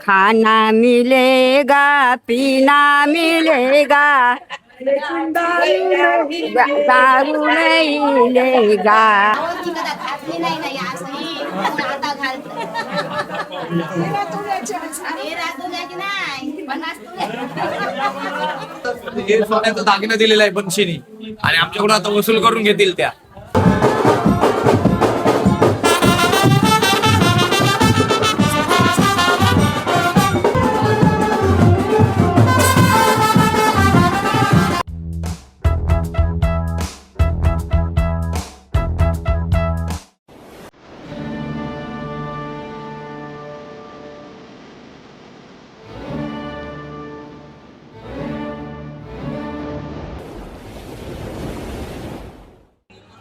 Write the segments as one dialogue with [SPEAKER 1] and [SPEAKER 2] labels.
[SPEAKER 1] खाना मिलेगा पीना मिलेगा दारू नहीं मिलेगा।
[SPEAKER 2] हे सोन्याचा दागिना दिलेला आहे बंशीनी आणि आमच्याकडून आता वसूल करून घेतील त्या.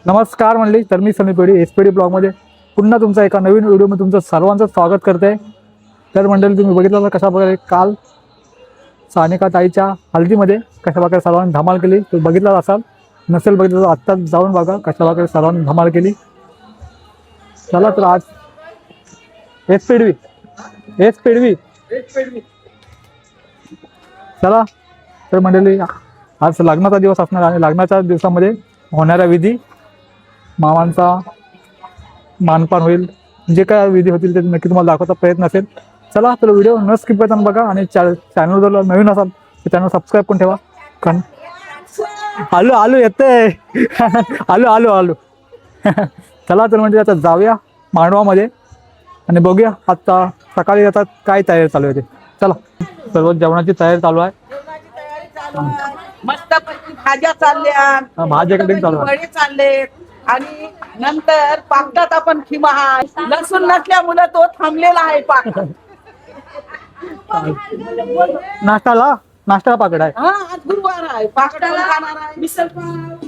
[SPEAKER 3] नमस्कार मंडळी, तर मी सनी पेढी एसपीडी ब्लॉगमध्ये पुन्हा तुमचं एका नवीन व्हिडिओमध्ये तुमचं सर्वांचं स्वागत करते. तर मंडळी, तुम्ही बघितलं तर कशा प्रकारे काल सानिका ताईच्या हल्दीमध्ये कशा प्रकारे सर्वांनी धमाल केली. तो बघितला असाल, नसेल बघितलं तर आत्ताच जाऊन बघा कशा प्रकारे सर्वांनी धमाल केली. चला तर आज एसपीडी चला तर मंडळी, आज लग्नाचा दिवस असणार आणि लग्नाच्या दिवसामध्ये होणाऱ्या विधी, मामांचा मानपान होईल, जे काय विधी होतील ते नक्की तुम्हाला दाखवता प्रयत्न असेल. चला तर व्हिडिओ न स्किप करताना बघा आणि चॅनल जर नवीन असाल तर चॅनल सबस्क्राईब करून ठेवा. कारण आलो येते आलो चला तर म्हणजे आता जाऊया मांडवामध्ये आणि बघूया आता सकाळी आता काय तयारी चालू आहे ते. चला, सर्व जेवणाची तयारी चालू आहे.
[SPEAKER 4] मस्त भाज्या चालल्या,
[SPEAKER 3] भाज्या कटिंग चालू आहे.
[SPEAKER 4] वडे चालले आणि नंतर पाकटात आपण खिमा आहे. लसूण नसल्यामुळे तो थांबलेला आहे पाक.
[SPEAKER 3] नाश्ताला पाकड आहे.
[SPEAKER 4] हा, आज गुरुवार आहे, पाकटाला खाणार आहे.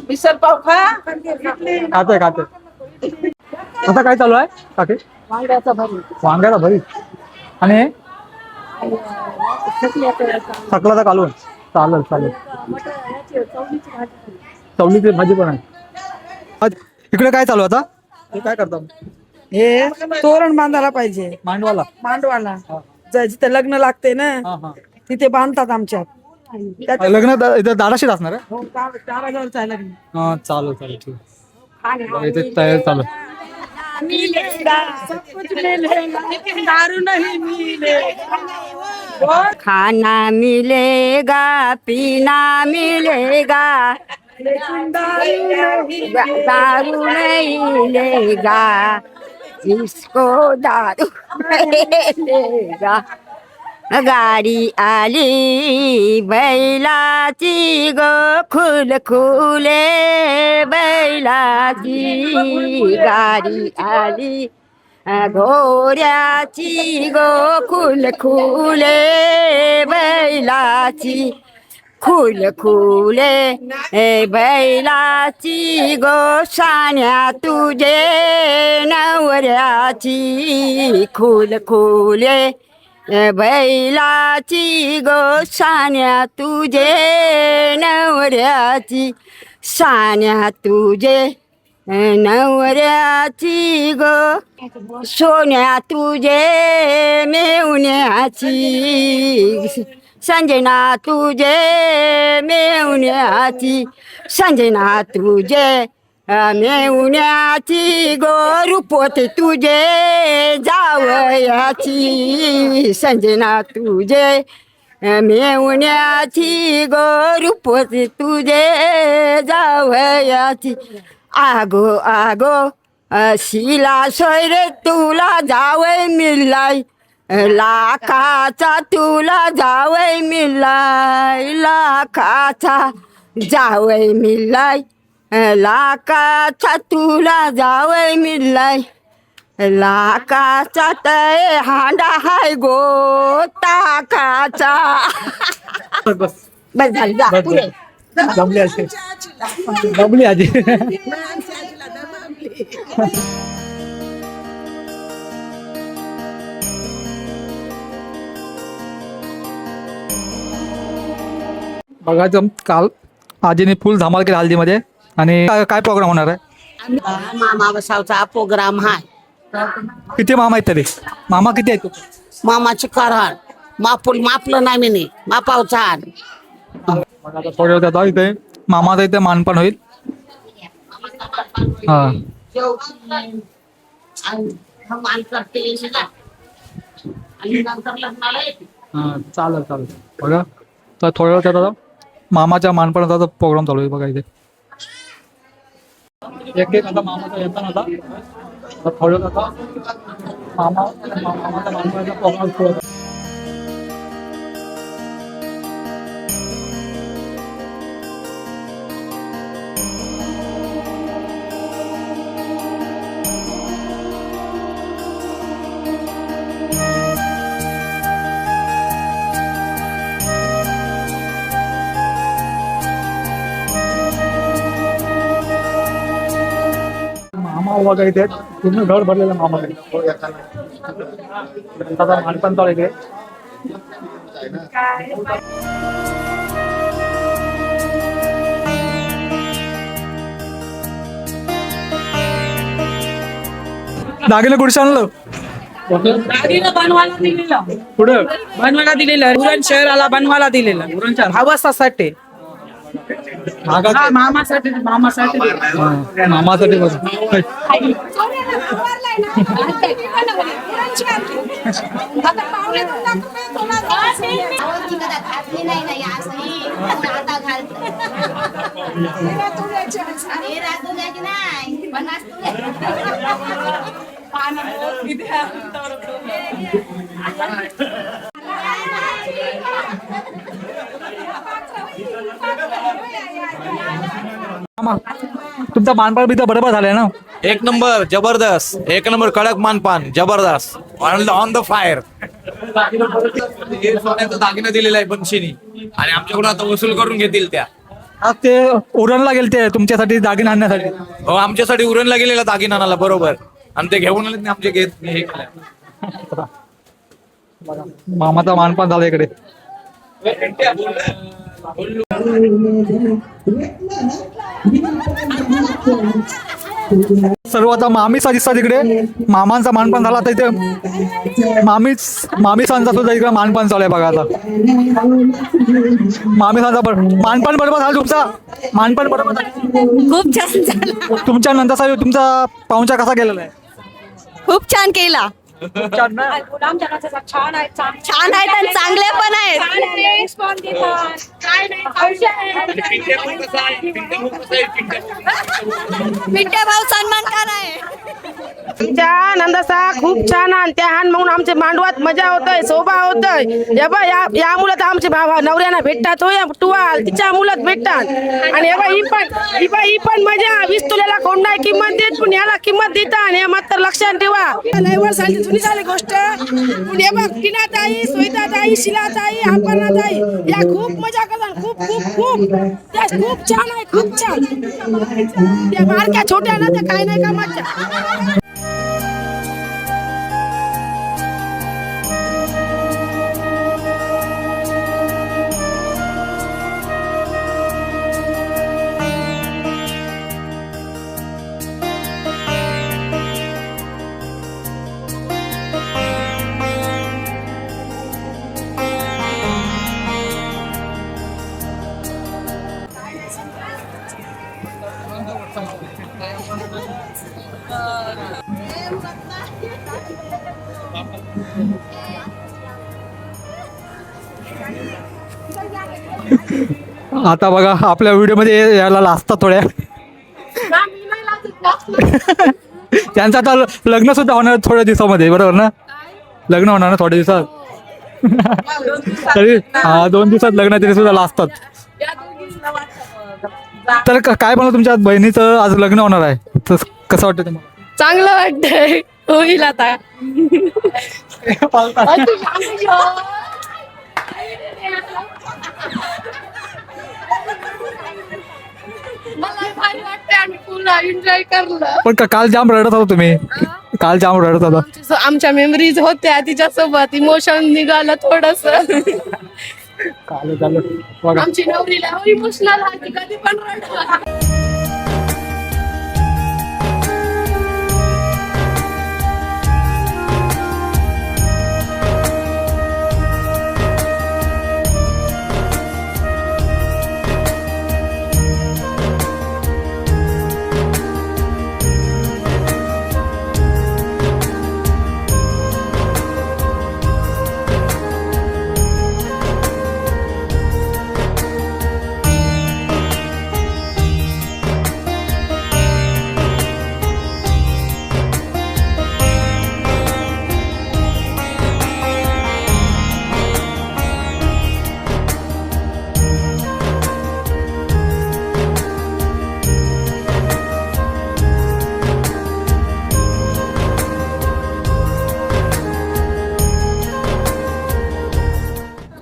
[SPEAKER 4] मिसल पाव खा.
[SPEAKER 3] खाते आता काय चालू आहे काकी? वांग्याचा भरीत आणि सकलाचा कालवण. चालेल चवलीची भाजी पण आहे. आज इकडे काय चालू आता? हे काय करता?
[SPEAKER 5] हे तोरण बांधायला पाहिजे
[SPEAKER 3] मांडवाला.
[SPEAKER 5] जिथे लग्न लागते ना तिथे बांधतात आमच्यात.
[SPEAKER 3] लग्न इथं दाराशीच असणार आहे.
[SPEAKER 5] हो, 4,000चं आहे लग्न.
[SPEAKER 3] हा, चालेल ठीक आहे. इथे तयारी चालू आहे.
[SPEAKER 5] दारू नहीं मिलेगा,
[SPEAKER 1] खाना मिलेगा पीना मिलेगा दारू नहीं मिलेगा जिसको दारू मिलेगा। गाडी आली बैलाची गो खुले बैलाची गाडी आली घोड्याची गो खुले बैलाची खुले बैलाची गो शान्या तुझे नवऱ्याची खुले बैलाची गो शान्या तुझे नवऱ्याची शान्या तुझे नवऱ्याची गो सोन्या तुझे मेवण्याची संजना तुझे मेवण्याची संजना तुझे मेवण्याची गो रुपवते तुझे जावयाची संजना तुझे मेवण्याची गो रुपवते तुझे जावयाची. आगो शिला सोयरे तुला जावय मिळाय लाखाचा तुला जावय मिळाय लाखाचा जावय मिळाय लाखाचा तुला जावय मिळाय लाखाचा तय हांडा हाय गो टाकाचा.
[SPEAKER 3] बस
[SPEAKER 1] झाली जा पुढे.
[SPEAKER 3] जमली आजी. बघा, काल आजीने फुल धमाल केली हल्दीमध्ये. आणि काय प्रोग्राम होणार आहे?
[SPEAKER 6] मामा बसावचा प्रोग्राम आहे.
[SPEAKER 3] किती मामा आहेत तरी? मामा किती आहेत?
[SPEAKER 1] मामाची कराड मापलं नाही मी मापावचा
[SPEAKER 3] मग आता थोड्या वेळात आता इथे मामाचा इथे मानपान होईल. हा चालेल चालेल बघा. तर थोड्या वेळात आता मामाच्या मानपानाचा प्रोग्राम चालू आहे बघा इथे. एक एक आता मामाचा येताना आता थोड्या वेळात आता मामाच्या मानपानाचा प्रोग्राम सुरू होता. मामा बघा इथे पूर्ण घर भरलेलं मामा मानपान चालू इथे. दागिने कुठे आणलं?
[SPEAKER 4] दागिना बनवायला दिलेला
[SPEAKER 3] कुठं?
[SPEAKER 4] बनवायला दिलेलं उरण शहराला बनवायला दिलेलं भावासाठी मामासाठी
[SPEAKER 3] मामासाठी बघ. मामा तुमचा मानपान बी तर बरोबर झालाय ना?
[SPEAKER 2] एक नंबर जबरदस्त, एक नंबर कडक मानपान जबरदस्त, ऑन द फायर. सोन्याचा दागिना दिलेला आहे बनशीनी आणि आमच्याकडून आता वसूल करून घेतील त्या.
[SPEAKER 3] आज ते उरणला गेलते तुमच्यासाठी दागिने आणण्यासाठी.
[SPEAKER 2] हो आमच्यासाठी उरणला गेलेला दागिना आणायला बरोबर आणि ते घेऊन आले आमचे घेत हे केलं.
[SPEAKER 3] मामाचा मानपान झाला इकडे. सर्व आता मामीचा दिसतात इकडे. मामांचा मानपान झाला आता इथे मामीसांचा सुद्धा इकडे मानपान चालू आहे बघा. आता मामीसांचा मानपान बरोबर झाला तुमचा? मानपान बरोबर झालं?
[SPEAKER 1] खूप छान झाला.
[SPEAKER 3] तुमच्या नंतर तुमचा पाहुणचार कसा गेलेला आहे?
[SPEAKER 1] खूप छान केला.
[SPEAKER 3] छान ना?
[SPEAKER 1] छान आहेत आणि चांगले पण आहेत. मिठ्या भाऊ सन्मानकार आहे.
[SPEAKER 5] आमच्या नंदाचा खूप छान आणि त्या हान म्हणून आमच्या मांडवात मजा होतय, शोभा होतय. या मुलात आमचे भावा नवऱ्याना भेटतात होय टुवाल तिच्या मुलात भेटतात. आणि ही पण मजा 20 तुल्याला कोण नाही किंमत देत पण याला किंमत देतात. आणि मात्र लक्षात ठेवा लय वर्षांची जुनी झाली गोष्ट. हे बघ टीनाताई, स्वेताताई, शिलाताई, अपर्णाताई या खूप मजा करतात. खूप खूप खूप त्या खूप छान आहे, खूप छान. त्या बारक्या छोट्या ना त्या काय नाही का मजा.
[SPEAKER 3] आता बघा आपल्या व्हिडिओमध्ये यायला लाजतात थोड्या. त्यांचं आता लग्न सुद्धा होणार थोड्या दिवसामध्ये बरोबर ना? लग्न होणार ना थोड्या दिवसात. तरी 2 दिवसात लग्न तरी सुद्धा लाजतात. तर काय म्हणलं तुमच्या बहिणीचं आज लग्न होणार आहे तर कसं वाटतं तुम्हाला?
[SPEAKER 5] चांगलं वाटतंय, होईल आता. एन्जॉय करलं.
[SPEAKER 3] पण काल जाम रडत होता तुम्ही. काल जाम रडत होता.
[SPEAKER 5] आमच्या मेमरीज होत्या तिच्यासोबत, इमोशन निघालं थोडस. आमची नवरीला इमोशनल आहे, कधी पण रडत.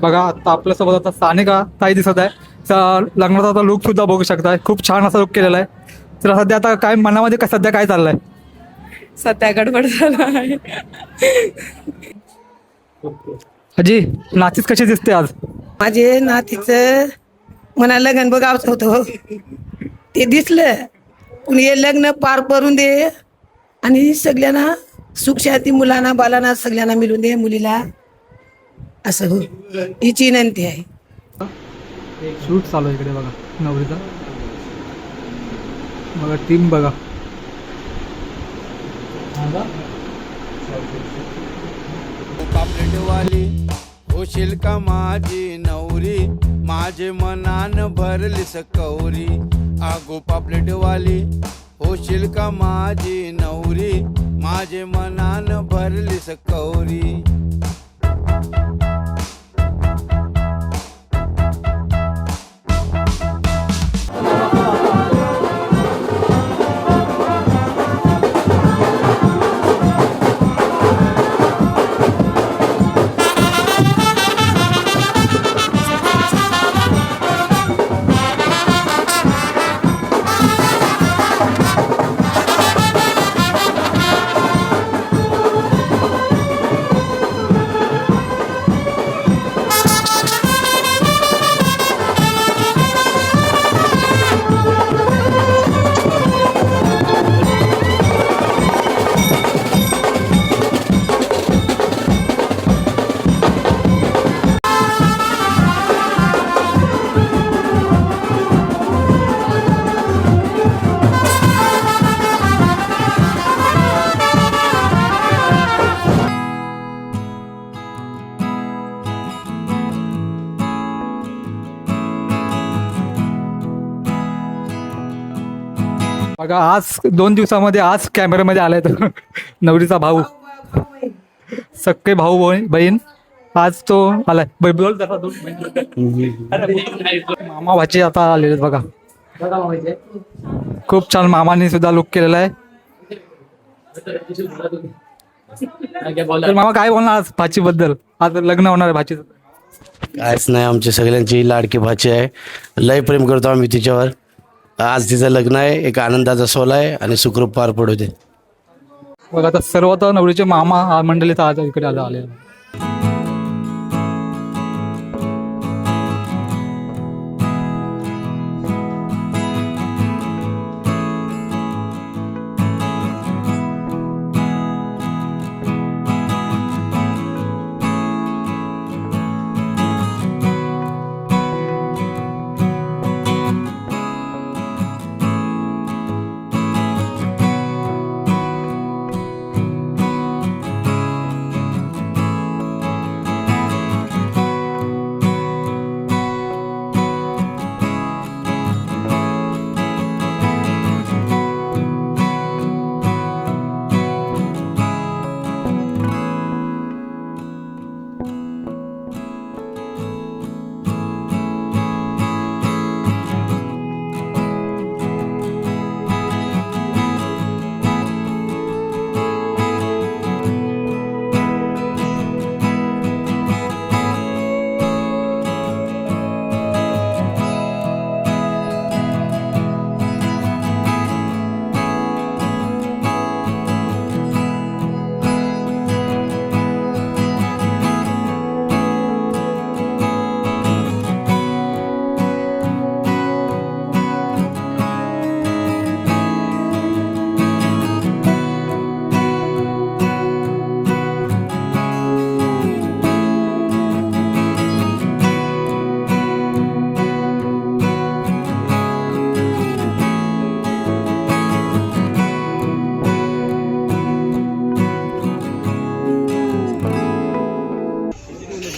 [SPEAKER 3] बघा आता आपल्यासोबत आता सानिका ताई दिसत आहे. लग्नाचा आता लुक सुद्धा बघू शकताय. खूप छान असा लुक केलेला आहे. तर सध्या आता काय मनामध्ये सध्या काय चाललंय?
[SPEAKER 6] सध्या गडबड झाला आहे.
[SPEAKER 3] अजी नाचीच कशी दिसते आज?
[SPEAKER 7] माझे नातीचं मला लग्न बघावचं होतं, ते दिसलं. पण हे लग्न पार पडून दे आणि सगळ्यांना सुख शांती, मुलांना बालांना सगळ्यांना मिळून दे, मुलीला असं हो, हिची विनंती आहे.
[SPEAKER 3] शूट चालू आहे इकडे बघा नवरीचा. बघा टीम बघा.
[SPEAKER 8] पापलेटवाली होशील का माझी नवरी, माझे मनान भरलीस कौरी. आगो पापलेटवाली होशील का माझी नवरी, माझे मनान भरलीस कौरी.
[SPEAKER 3] बघा आज 2 दिवसामध्ये आज कॅमेऱ्यामध्ये आलाय तो नवरीचा भाऊ, सक्के भाऊ बहीण. आज तो आलाय. बोल जरा दोन. मामा भाची आता आलेले आहेत बघा. खूप छान मामाने सुद्धा लुक केलेला आहे. तर मामा काय बोलणार आज भाची बद्दल? आज लग्न होणार आहे भाचीचं.
[SPEAKER 9] कायच नाही, आमच्या सगळ्यांची लाडकी भाची आहे. लय प्रेम करतो आम्ही तिच्यावर. आज तिचं लग्न आहे, एक आनंदाचा सोहळा आहे आणि सुखरूप पार पडू दे.
[SPEAKER 3] बघा आता सर्व तर नवरीचे मामा मंडळीत आज इकडे आले.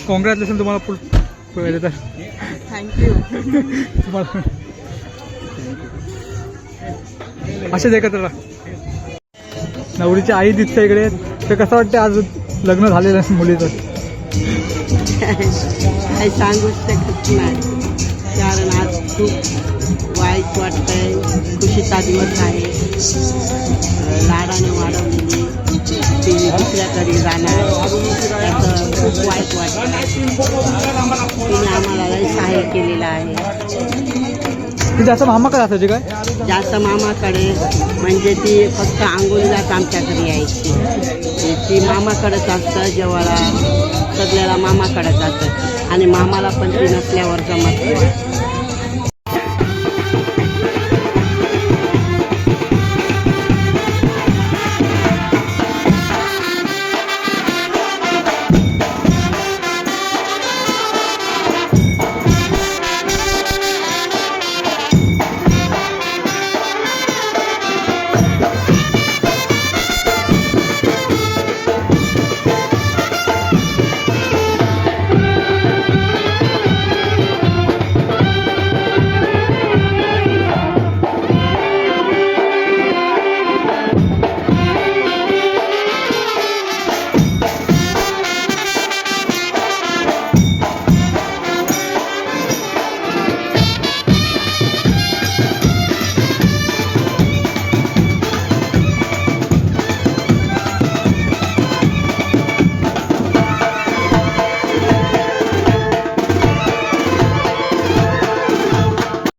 [SPEAKER 3] कॉंग्रॅच्युलेशन तुम्हाला पहिले तर.
[SPEAKER 1] थँक्यू.
[SPEAKER 3] तुम्हाला असेच एकत्र राहा. नवरीची आई दिसते इकडे. तर कसं वाटतं आज लग्न झालेलं आहे मुलीचं?
[SPEAKER 1] काही सांगूच शकत नाही, कारण आज खूप वाईट वाटतंय. खुशीचा दिवस आहे. लाडाने वाढवलेली ती दुसऱ्याकडे जाणार, त्याचं खूप वाईट वाटतं.
[SPEAKER 5] केलेला आहे.
[SPEAKER 3] ती जास्त मामाकडे असायची काय?
[SPEAKER 5] जास्त मामाकडे म्हणजे ती फक्त आंघोळीलाच आमच्या घरी यायची. ती मामाकडेच असतं, जेवायला सगळ्याला मामाकडेच असतं आणि मामाला पण ती नसल्यावर जमत नाही.